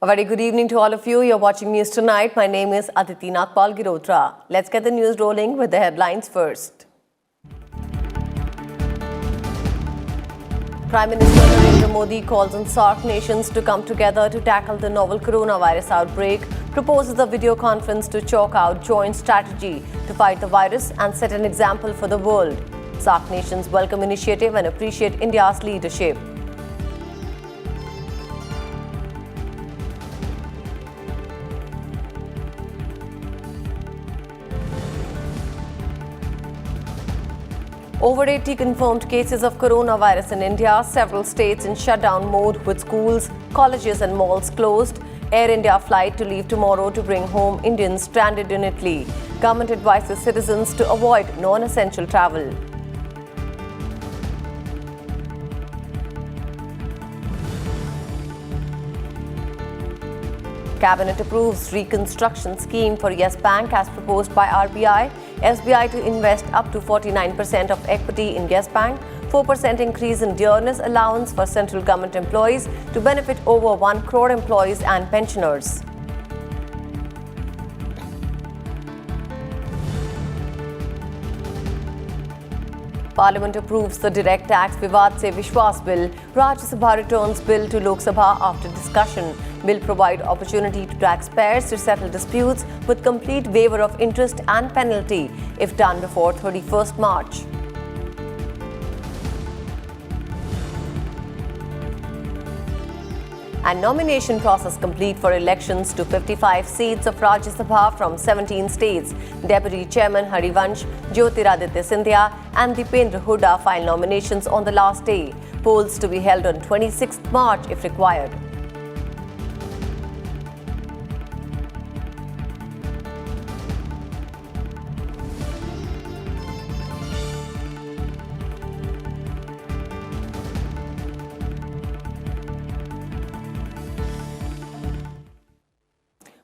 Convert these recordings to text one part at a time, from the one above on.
A very good evening to all of you. You're watching News Tonight. My name is Aditi Nagpal Girotra. Let's get the news rolling with the headlines first. Prime Minister Narendra Modi calls on SAARC nations to come together to tackle the novel coronavirus outbreak, proposes a video conference to chalk out joint strategy to fight the virus and set an example for the world. SAARC nations welcome initiative and appreciate India's leadership. Over 80 confirmed cases of coronavirus in India, several states in shutdown mode with schools, colleges and malls closed. Air India flight to leave tomorrow to bring home Indians stranded in Italy. Government advises citizens to avoid non-essential travel. Cabinet approves Reconstruction scheme for Yes Bank as proposed by RBI. SBI to invest up to 49% of equity in Yes Bank. 4% increase in dearness allowance for central government employees to benefit over 1 crore employees and pensioners. Parliament approves the direct tax Vivad Se Vishwas bill. Rajya Sabha returns bill to Lok Sabha after discussion. Bill provide opportunity to taxpayers to settle disputes with complete waiver of interest and penalty if done before 31st March. And nomination process complete for elections to 55 seats of Rajya Sabha from 17 states. Deputy Chairman Harivansh, Jyotiraditya Scindia and Dipendra Hooda file nominations on the last day. Polls to be held on 26th March if required.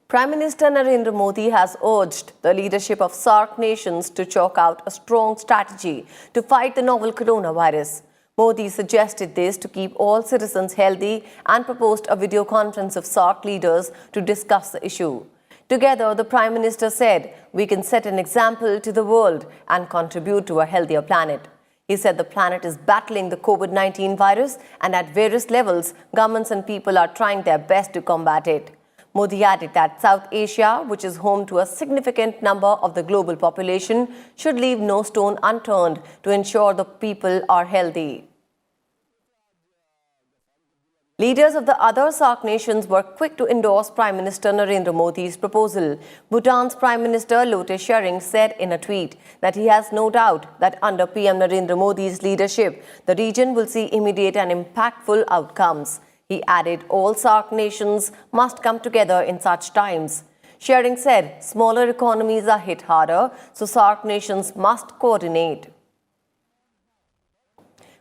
Prime Minister Narendra Modi has urged the leadership of SAARC nations to chalk out a strong strategy to fight the novel coronavirus. Modi suggested this to keep all citizens healthy and proposed a video conference of SAARC leaders to discuss the issue. Together, the Prime Minister said, "We can set an example to the world and contribute to a healthier planet." He said the planet is battling the COVID-19 virus and at various levels, governments and people are trying their best to combat it. Modi added that South Asia, which is home to a significant number of the global population, should leave no stone unturned to ensure the people are healthy. Leaders of the other SAARC nations were quick to endorse Prime Minister Narendra Modi's proposal. Bhutan's Prime Minister Lote Tshering said in a tweet that he has no doubt that under PM Narendra Modi's leadership, the region will see immediate and impactful outcomes. He added all SAARC nations must come together in such times. Tshering said smaller economies are hit harder, so SAARC nations must coordinate.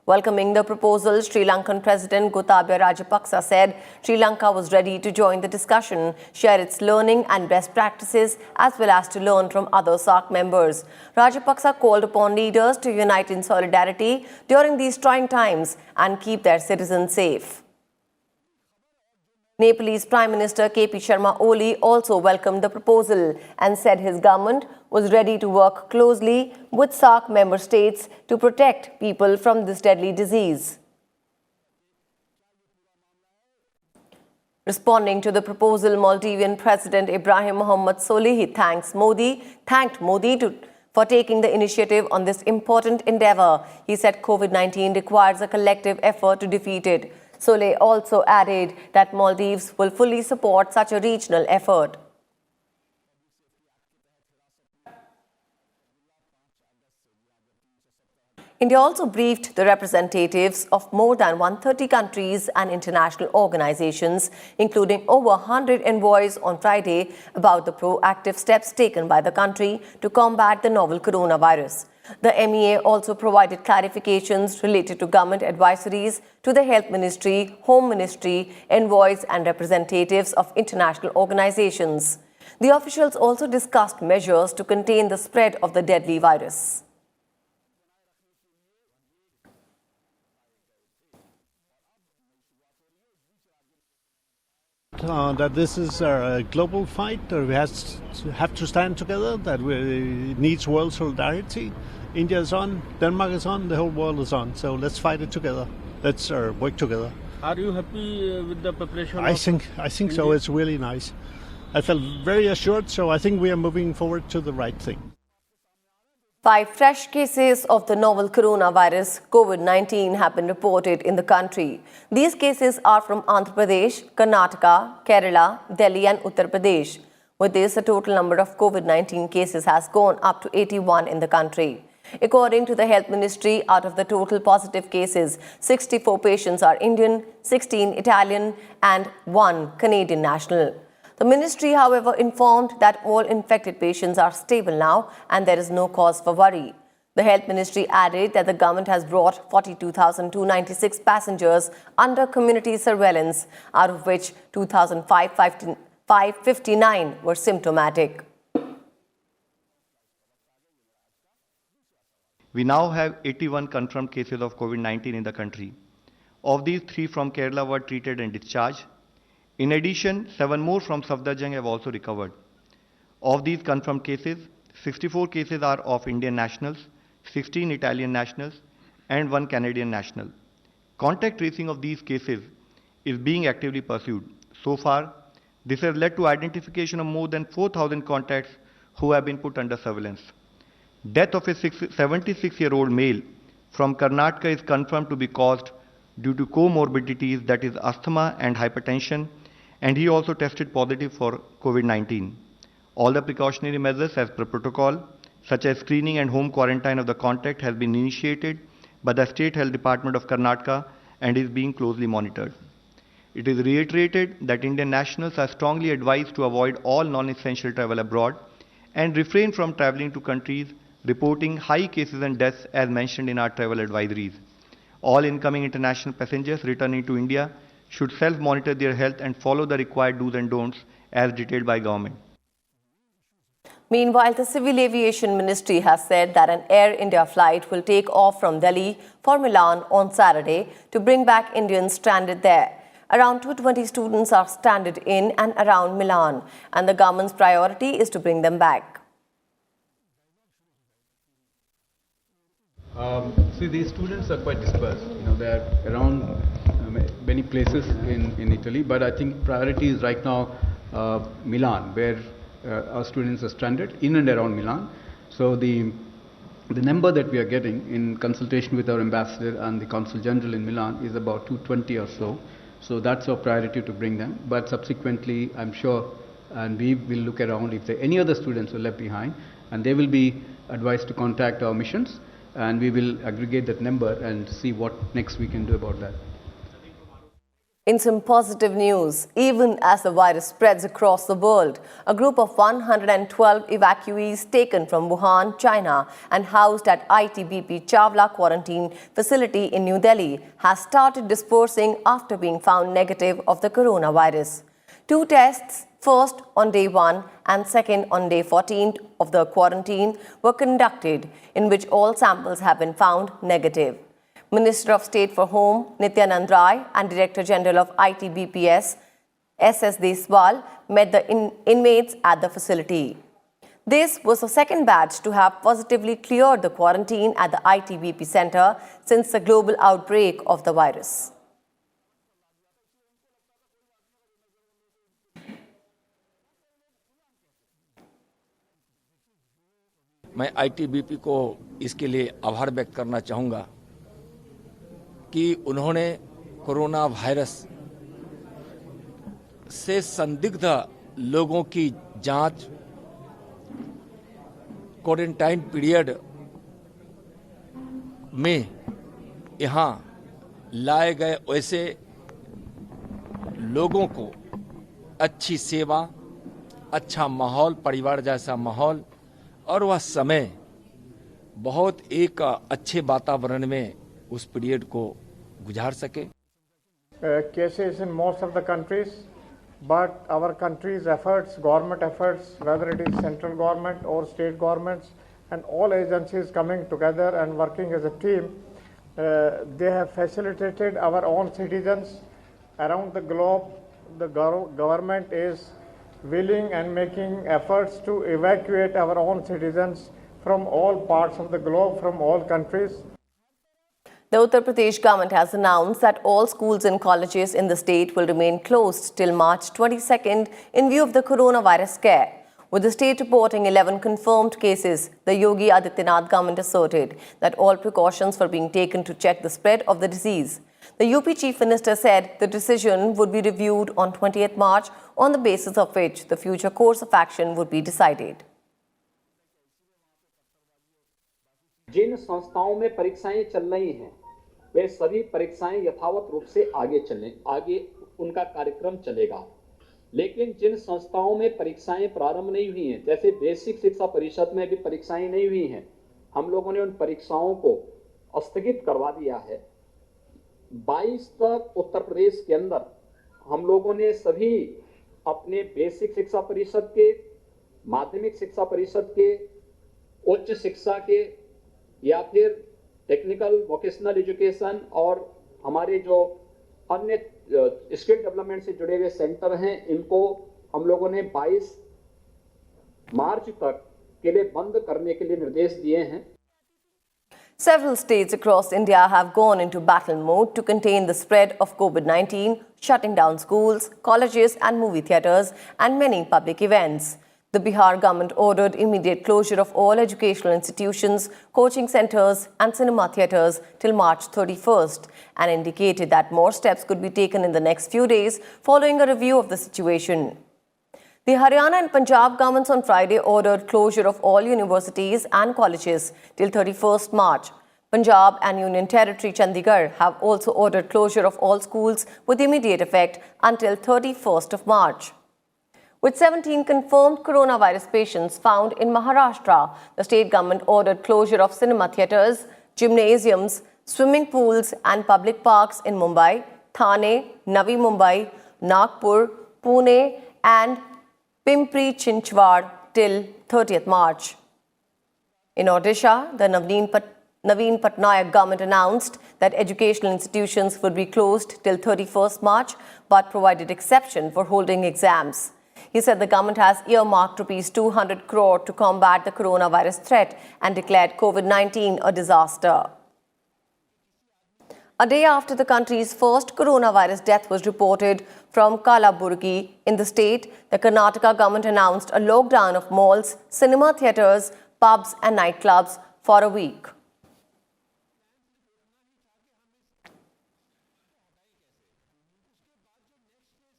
Welcoming the proposal, Sri Lankan President Gotabaya Rajapaksa said Sri Lanka was ready to join the discussion, share its learning and best practices, as well as to learn from other SAARC members. Rajapaksa called upon leaders to unite in solidarity during these trying times and keep their citizens safe. Nepalese Prime Minister KP Sharma Oli also welcomed the proposal and said his government was ready to work closely with SAARC member states to protect people from this deadly disease. Responding to the proposal, Maldivian President Ibrahim Mohammed Solihi thanked Modi for taking the initiative on this important endeavor. He said COVID-19 requires a collective effort to defeat it. Soleh also added that Maldives will fully support such a regional effort. India also briefed the representatives of more than 130 countries and international organizations, including over 100 envoys on Friday, about the proactive steps taken by the country to combat the novel coronavirus. The MEA also provided clarifications related to government advisories to the Health Ministry, Home Ministry, envoys and representatives of international organizations. The officials also discussed measures to contain the spread of the deadly virus. That this is a global fight, we have to stand together, that it needs world solidarity. India is on, Denmark is on, the whole world is on. So let's fight it together. Let's work together. Are you happy with the preparation? I think so. It's really nice. I felt very assured, so I think we are moving forward to the right thing. 5 fresh cases of the novel coronavirus COVID-19 have been reported in the country. These cases are from Andhra Pradesh, Karnataka, Kerala, Delhi and Uttar Pradesh. With this, the total number of COVID-19 cases has gone up to 81 in the country. According to the Health Ministry, out of the total positive cases, 64 patients are Indian, 16 Italian and 1 Canadian national. The ministry, however, informed that all infected patients are stable now and there is no cause for worry. The Health Ministry added that the government has brought 42,296 passengers under community surveillance, out of which 2,559 were symptomatic. We now have 81 confirmed cases of COVID-19 in the country. Of these, 3 from Kerala were treated and discharged. In addition, 7 more from Safdarjung have also recovered. Of these confirmed cases, 64 cases are of Indian nationals, 16 Italian nationals, and 1 Canadian national. Contact tracing of these cases is being actively pursued. So far, this has led to identification of more than 4,000 contacts who have been put under surveillance. Death of a 76-year-old male from Karnataka is confirmed to be caused due to comorbidities, that is asthma and hypertension, and he also tested positive for COVID-19. All the precautionary measures as per protocol, such as screening and home quarantine of the contact, has been initiated by the State Health Department of Karnataka and is being closely monitored. It is reiterated that Indian nationals are strongly advised to avoid all non-essential travel abroad and refrain from travelling to countries reporting high cases and deaths as mentioned in our travel advisories. All incoming international passengers returning to India should self-monitor their health and follow the required do's and don'ts as detailed by government. Meanwhile, the Civil Aviation Ministry has said that an Air India flight will take off from Delhi for Milan on Saturday to bring back Indians stranded there. Around 220 students are stranded in and around Milan, and the government's priority is to bring them back. See, these students are quite dispersed. They are around many places in Italy, but I think priority is right now Milan, where our students are stranded in and around Milan. So the number that we are getting in consultation with our ambassador and the consul general in Milan is about 220 or so. So that's our priority to bring them. But subsequently, I'm sure, and we will look around if there are any other students who are left behind, and they will be advised to contact our missions, and we will aggregate that number and see what next we can do about that. In some positive news, even as the virus spreads across the world, a group of 112 evacuees taken from Wuhan, China and housed at ITBP Chawla quarantine facility in New Delhi has started dispersing after being found negative of the coronavirus. 2 tests, first on day 1 and second on day 14 of the quarantine, were conducted, in which all samples have been found negative. Minister of State for Home, Nityanand Rai, and Director General of ITBPS, S.S. Deswal, met the inmates at the facility. This was the second batch to have positively cleared the quarantine at the ITBP Centre since the global outbreak of the virus. मैं ITBP को इसके लिए आभार व्यक्त करना चाहूँगा कि उन्होंने कोरोना वायरस से संदिग्ध लोगों की जांच क्वारंटाइन पीरियड में यहाँ लाए गए वैसे लोगों को अच्छी सेवा, अच्छा माहौल, परिवार जैसा माहौल और वह समय बहुत एक अच्छे वातावरण में उस पीरियड को गुजार सके. Cases in most of the countries, but our country's efforts, government efforts, whether it is central government or state governments and all agencies coming together and working as a team, they have facilitated our own citizens around the globe the government is willing and making efforts to evacuate our own citizens from all parts of the globe, from all countries. The Uttar Pradesh government has announced that all schools and colleges in the state will remain closed till March 22nd in view of the coronavirus scare. With the state reporting 11 confirmed cases, the Yogi Adityanath government asserted that all precautions were being taken to check the spread of the disease. The UP Chief Minister said the decision would be reviewed on 20th March, on the basis of which the future course of action would be decided. जिन संस्थाओं में परीक्षाएं चल रही हैं वे सभी परीक्षाएं यथावत रूप से आगे उनका कार्यक्रम चलेगा, लेकिन जिन संस्थाओं में परीक्षाएं प्रारंभ नहीं हुई हैं, जैसे बेसिक शिक्षा परिषद में भी परीक्षाएं नहीं हुई हैं, हम लोगों ने उन परीक्षाओं को स्थगित करवा दिया है। 22 तक उत्तर प्रदेश के अंदर हम लोगों ने सभी अपने बेसिक शिक्षा परिषद के, माध्यमिक शिक्षा परिषद के, उच्च शिक्षा के या फिर टेक्निकल वोकेशनल एजुकेशन और हमारे जो अन्य स्किल डेवलपमेंट से जुड़े हुए सेंटर हैं, इनको हम लोगों ने 22 मार्च तक के लिए बंद करने के लिए निर्देश दिए हैं। Several states across India have gone into battle mode to contain the spread of COVID-19, shutting down schools, colleges and movie theatres and many public events. The Bihar government ordered immediate closure of all educational institutions, coaching centres and cinema theatres till March 31st and indicated that more steps could be taken in the next few days following a review of the situation. The Haryana and Punjab governments on Friday ordered closure of all universities and colleges till 31st March. Punjab and Union Territory Chandigarh have also ordered closure of all schools with immediate effect until 31st of March. With 17 confirmed coronavirus patients found in Maharashtra, the state government ordered closure of cinema theatres, gymnasiums, swimming pools and public parks in Mumbai, Thane, Navi Mumbai, Nagpur, Pune and Pimpri Chinchwad till 30th March. In Odisha, the Naveen Patnaik government announced that educational institutions would be closed till 31st March but provided exception for holding exams. He said the government has earmarked Rs 200 crore to combat the coronavirus threat and declared COVID-19 a disaster. A day after the country's first coronavirus death was reported from Kalaburgi in the state, the Karnataka government announced a lockdown of malls, cinema theatres, pubs and nightclubs for a week.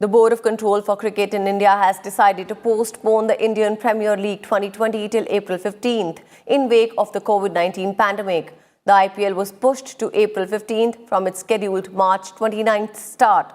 The Board of Control for Cricket in India has decided to postpone the Indian Premier League 2020 till April 15th in wake of the COVID-19 pandemic. The IPL was pushed to April 15th from its scheduled March 29th start.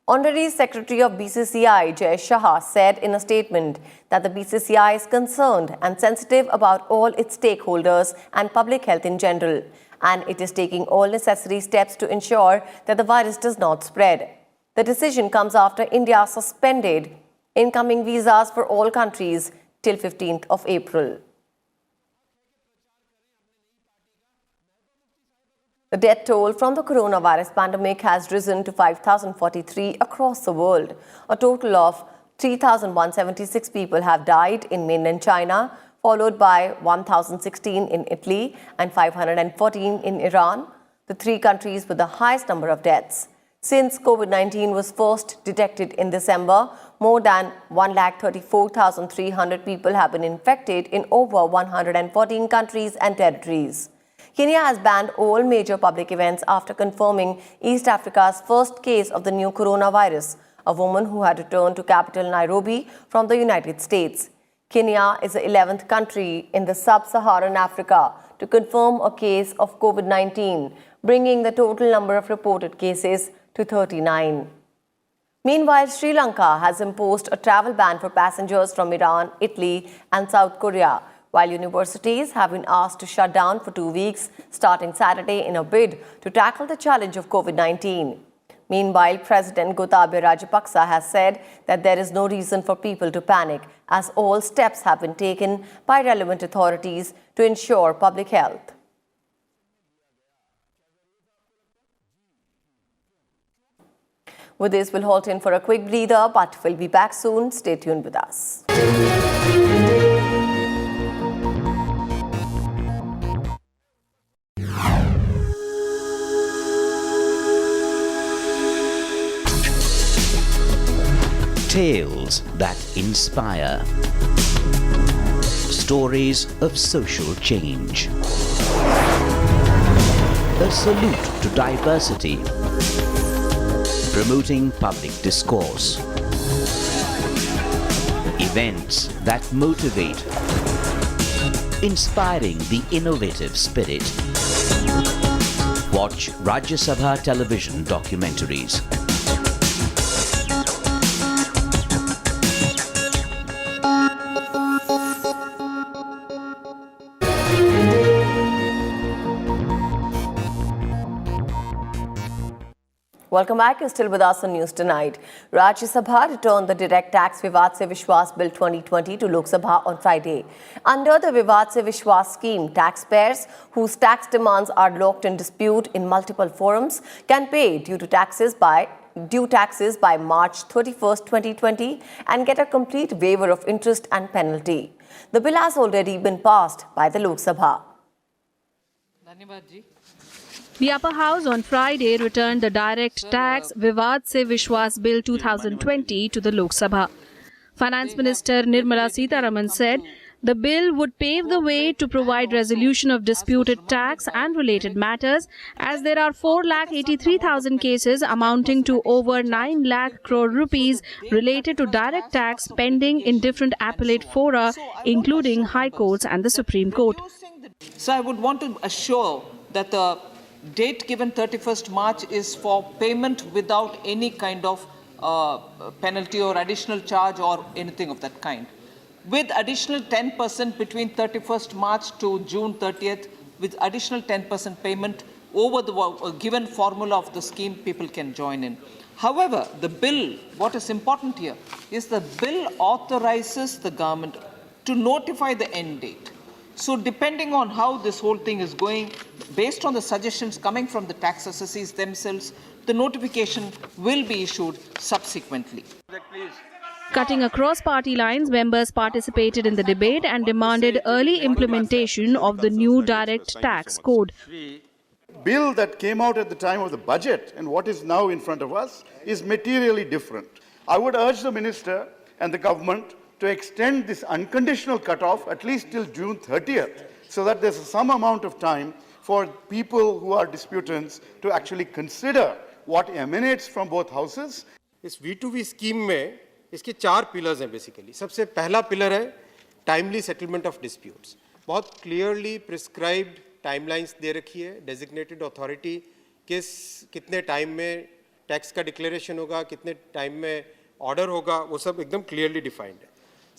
Honorary Secretary of BCCI Jay Shah said in a statement that the BCCI is concerned and sensitive about all its stakeholders and public health in general, and it is taking all necessary steps to ensure that the virus does not spread. The decision comes after India suspended incoming visas for all countries till 15th of April. The death toll from the coronavirus pandemic has risen to 5,043 across the world. A total of 3,176 people have died in mainland China, followed by 1,016 in Italy and 514 in Iran, the three countries with the highest number of deaths. Since COVID-19 was first detected in December, more than 134,300 people have been infected in over 114 countries and territories. Kenya has banned all major public events after confirming East Africa's first case of the new coronavirus, a woman who had returned to capital Nairobi from the United States. Kenya is the 11th country in the sub-Saharan Africa to confirm a case of COVID-19, bringing the total number of reported cases to 39. Meanwhile, Sri Lanka has imposed a travel ban for passengers from Iran, Italy and South Korea, while universities have been asked to shut down for 2 weeks starting Saturday in a bid to tackle the challenge of COVID-19. Meanwhile, President Gotabaya Rajapaksa has said that there is no reason for people to panic, as all steps have been taken by relevant authorities to ensure public health. With this, we'll halt in for a quick breather, but we'll be back soon. Stay tuned with us. Tales that inspire. Stories of social change. A salute to diversity. Promoting public discourse. Events that motivate. Inspiring the innovative spirit. Watch Rajya Sabha television documentaries. Welcome back. You're still with us on News Tonight. Rajya Sabha returned the Direct Tax Vivad Se Vishwas Bill 2020 to Lok Sabha on Friday. Under the Vivad Se Vishwas scheme, taxpayers whose tax demands are locked in dispute in multiple forums can pay due taxes by March 31st, 2020 and get a complete waiver of interest and penalty. The bill has already been passed by the Lok Sabha. The upper house on Friday returned the Direct Tax Vivad Se Vishwas Bill 2020 to the Lok Sabha. Finance Minister Nirmala Sitharaman said the bill would pave the way to provide resolution of disputed tax and related matters, as there are 4,83,000 cases amounting to over 9 lakh crore rupees related to direct tax pending in different appellate fora, including High Courts and the Supreme Court. So I would want to assure that the date given 31st March is for payment without any kind of penalty or additional charge or anything of that kind. With additional 10% between 31st March to June 30th, with additional 10% payment over the given formula of the scheme, people can join in. However, the bill, what is important here, is the bill authorizes the government to notify the end date. So depending on how this whole thing is going, based on the suggestions coming from the tax assessees themselves, the notification will be issued subsequently. Cutting across party lines, members participated in the debate and demanded early implementation of the new direct tax code. Bill that came out at the time of the budget and what is now in front of us is materially different. I would urge the minister and the government to extend this unconditional cutoff at least till June 30th, so that there's some amount of time for people who are disputants to actually consider what emanates from both houses. इस V2V scheme में इसके 4 pillars हैं basically. सबसे पहला pillar है timely settlement of disputes. बहुत clearly prescribed timelines दे रखी है. डेजिग्नेटेड अथॉरिटी कितने टाइम में टैक्स का डिक्लेरेशन होगा, कितने टाइम में ऑर्डर होगा, वो सब एकदम क्लियरली डिफाइंड है.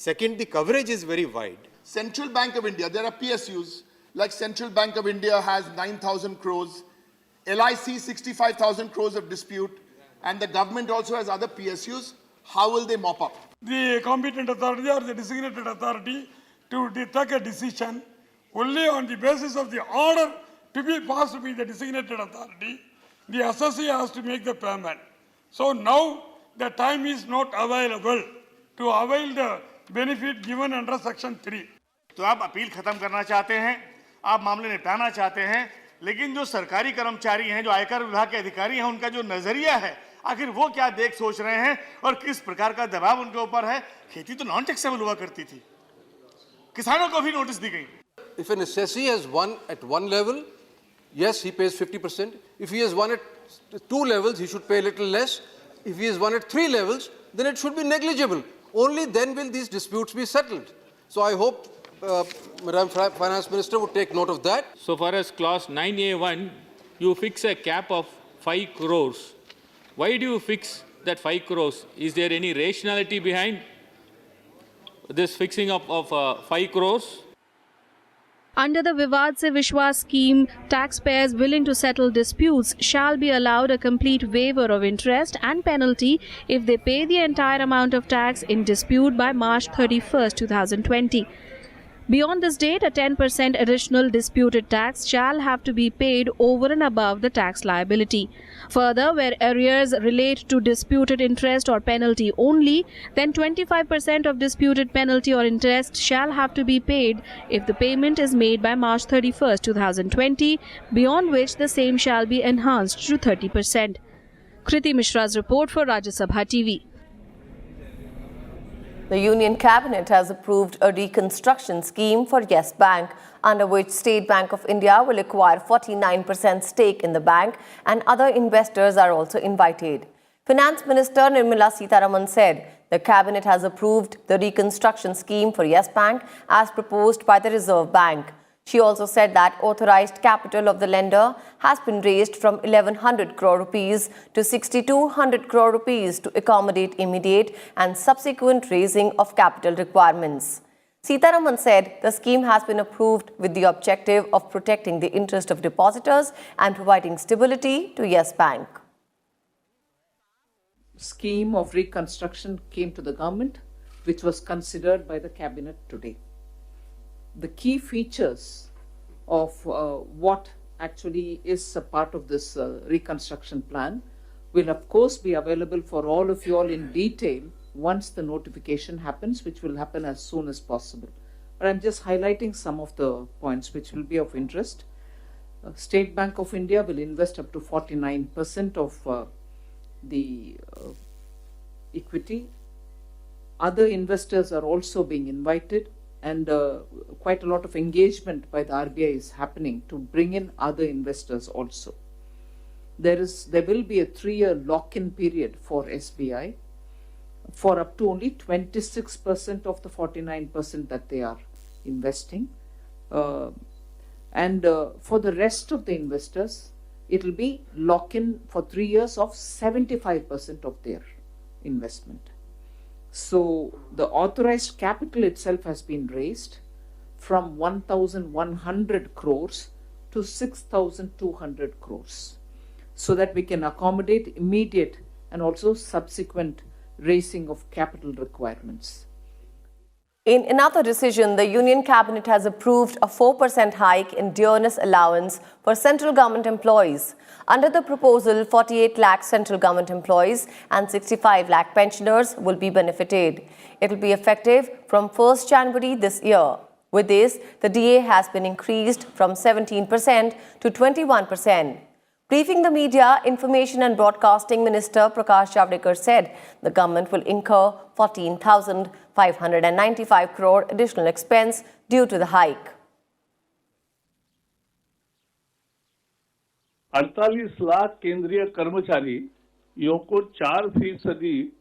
Second, the coverage is very wide. Central Bank of India, there are PSUs, like Central Bank of India has 9,000 crores, LIC 65,000 crores of dispute, and the government also has other PSUs. How will they mop up? The competent authority or the designated authority to take a decision only on the basis of the order to be passed by the designated authority, the assessee has to make the payment. So now the time is not available to avail the benefit given under section 3. तो आप appeal खत्म करना चाहते हैं, आप मामले निपटाना चाहते हैं, लेकिन जो सरकारी कर्मचारी हैं, जो आयकर विभाग के अधिकारी हैं, उनका जो नजरिया है, आखिर वो क्या देख सोच रहे हैं और किस प्रकार का दबाव उनके ऊपर है. खेती तो नॉन टैक्सेबल हुआ करती थी, किसानों को भी नोटिस दी गई. If an assessee has won at one level, yes, he pays 50%. If he has won at 2 levels, he should pay a little less. If he has won at 3 levels, then it should be negligible. Only then will these disputes be settled. So I hope Madam Finance Minister would take note of that. So far as clause 9A1, you fix a cap of 5 crores. Why do you fix that 5 crores? Is there any rationality behind this fixing of 5 crores? Under the Vivad Se Vishwas scheme, taxpayers willing to settle disputes shall be allowed a complete waiver of interest and penalty if they pay the entire amount of tax in dispute by March 31st, 2020. Beyond this date, a 10% additional disputed tax shall have to be paid over and above the tax liability. Further, where arrears relate to disputed interest or penalty only, then 25% of disputed penalty or interest shall have to be paid if the payment is made by March 31st, 2020, beyond which the same shall be enhanced to 30%. Kriti Mishra's report for Rajya Sabha TV. The Union Cabinet has approved a reconstruction scheme for Yes Bank, under which State Bank of India will acquire 49% stake in the bank, and other investors are also invited. Finance Minister Nirmala Sitharaman said the Cabinet has approved the reconstruction scheme for Yes Bank as proposed by the Reserve Bank. She also said that authorized capital of the lender has been raised from 1,100 crore rupees to 6,200 crore rupees to accommodate immediate and subsequent raising of capital requirements. Sitharaman said the scheme has been approved with the objective of protecting the interest of depositors and providing stability to Yes Bank. Scheme of reconstruction came to the government, which was considered by the cabinet today. The key features of what actually is a part of this reconstruction plan will of course be available for all of you all in detail once the notification happens, which will happen as soon as possible. But I'm just highlighting some of the points which will be of interest. State Bank of India will invest up to 49% of the equity. Other investors are also being invited, and quite a lot of engagement by the RBI is happening to bring in other investors also. There will be a 3-year lock-in period for SBI for up to only 26% of the 49% that they are investing. And for the rest of the investors, it will be lock-in for 3 years of 75% of their investment. So the authorized capital itself has been raised from 1,100 crores to 6,200 crores so that we can accommodate immediate and also subsequent raising of capital requirements. In another decision, the Union Cabinet has approved a 4% hike in dearness allowance for central government employees. Under the proposal, 48 lakh central government employees and 65 lakh pensioners will be benefited. It will be effective from 1st January this year. With this, the DA has been increased from 17% to 21%. Briefing the media, Information and Broadcasting Minister Prakash Javadekar said the government will incur 14,595 crore additional expense due to the hike. 48 lakh केंद्रीय कर्मचारियों को 4%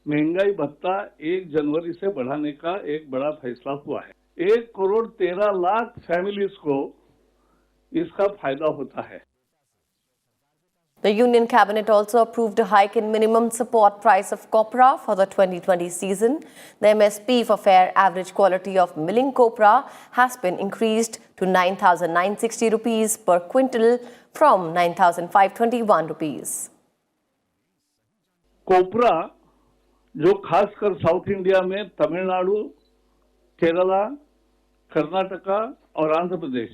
महंगाई भत्ता 1 जनवरी से बढ़ाने का एक बड़ा फैसला हुआ है। 1 करोड़ 13 लाख फैमिलीज को इसका फायदा होता है। The Union Cabinet also approved a hike in minimum support price of copra for the 2020 season. The MSP for fair average quality of milling copra has been increased to 9,960 rupees per quintal from 9,521 rupees. कोपरा जो खासकर south India में तमिलनाडु, केरला, कर्नाटका और आंध्र प्रदेश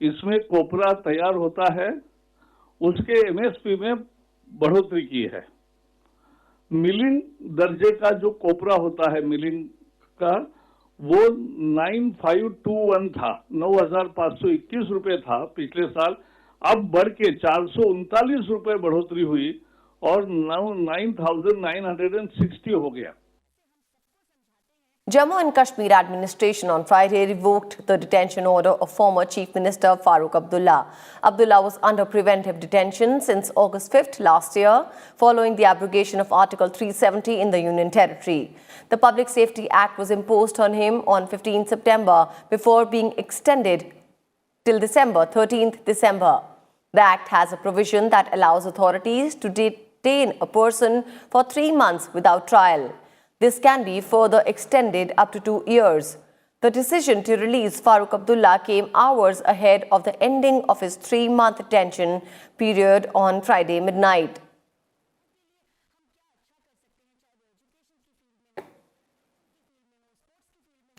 इसमें कोपरा तैयार होता है, उसके MSP में बढ़ोतरी की है। मिलिंग दर्जे का जो कोपरा होता है मिलिंग का वो 9521 था, 9,521 रुपए था पिछले साल, अब बढ़ के 439 रुपए बढ़ोतरी हुई और 9,960 हो गया। Jammu and Kashmir administration on Friday revoked the detention order of former Chief Minister Farooq Abdullah. Abdullah was under preventive detention since August 5th last year, following the abrogation of Article 370 in the Union Territory. The Public Safety Act was imposed on him on 15 September before being extended till 13th December. The Act has a provision that allows authorities to detain a person for 3 months without trial. This can be further extended up to 2 years. The decision to release Farooq Abdullah came hours ahead of the ending of his 3-month detention period on Friday midnight.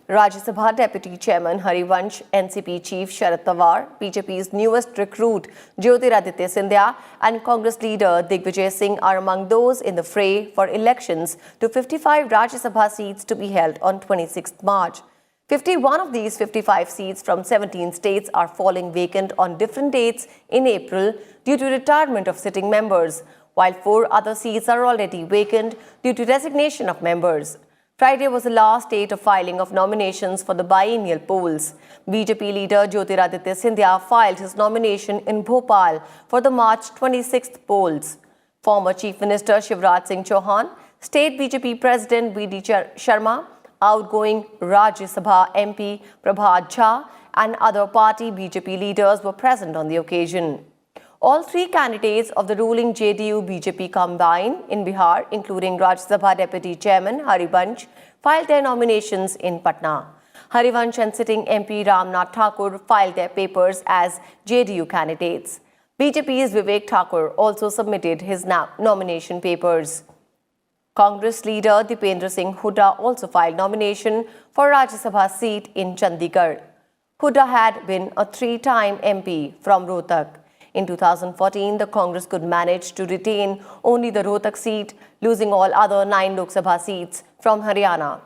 Rajya Sabha Deputy Chairman Harivansh, NCP Chief Sharad Pawar, BJP's newest recruit Jyotiraditya Scindia and Congress leader Digvijay Singh are among those in the fray for elections to 55 Rajya Sabha seats to be held on 26th March. 51 of these 55 seats from 17 states are falling vacant on different dates in April due to retirement of sitting members, while 4 other seats are already vacant due to resignation of members. Friday was the last date of filing of nominations for the biennial polls. BJP leader Jyotiraditya Scindia filed his nomination in Bhopal for the March 26th polls. Former Chief Minister Shivraj Singh Chauhan, State BJP President V.D. Sharma, outgoing Rajya Sabha MP Prabhat Jha and other party BJP leaders were present on the occasion. All 3 candidates of the ruling JDU-BJP combine in Bihar, including Rajya Sabha Deputy Chairman Harivansh, filed their nominations in Patna. Harivansh and sitting MP Ramnath Thakur filed their papers as JDU candidates. BJP's Vivek Thakur also submitted his nomination papers. Congress leader Dipendra Singh Hooda also filed nomination for Rajya Sabha seat in Chandigarh. Hooda had been a 3-time MP from Rohtak. In 2014, the Congress could manage to retain only the Rohtak seat, losing all other 9 Lok Sabha seats from Haryana.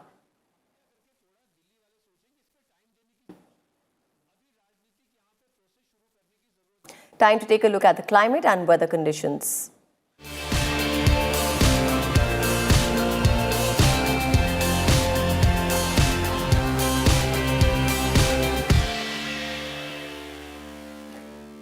Time to take a look at the climate and weather conditions.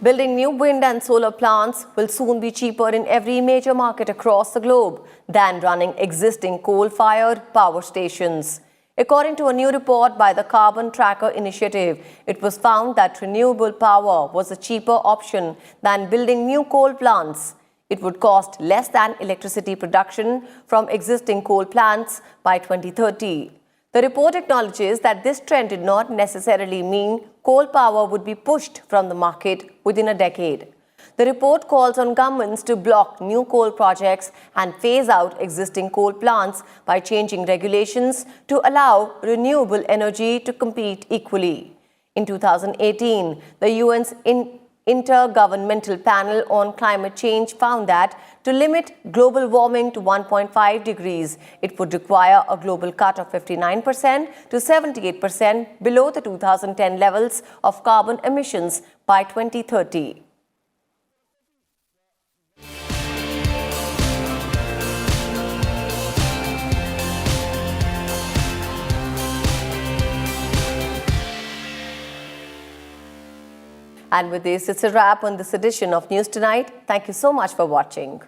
Building new wind and solar plants will soon be cheaper in every major market across the globe than running existing coal-fired power stations. According to a new report by the Carbon Tracker Initiative, it was found that renewable power was a cheaper option than building new coal plants. It would cost less than electricity production from existing coal plants by 2030. The report acknowledges that this trend did not necessarily mean coal power would be pushed from the market within a decade. The report calls on governments to block new coal projects and phase out existing coal plants by changing regulations to allow renewable energy to compete equally. In 2018, the UN's Intergovernmental Panel on Climate Change found that to limit global warming to 1.5 degrees, it would require a global cut of 59% to 78% below the 2010 levels of carbon emissions by 2030. And with this, it's a wrap on this edition of News Tonight. Thank you so much for watching.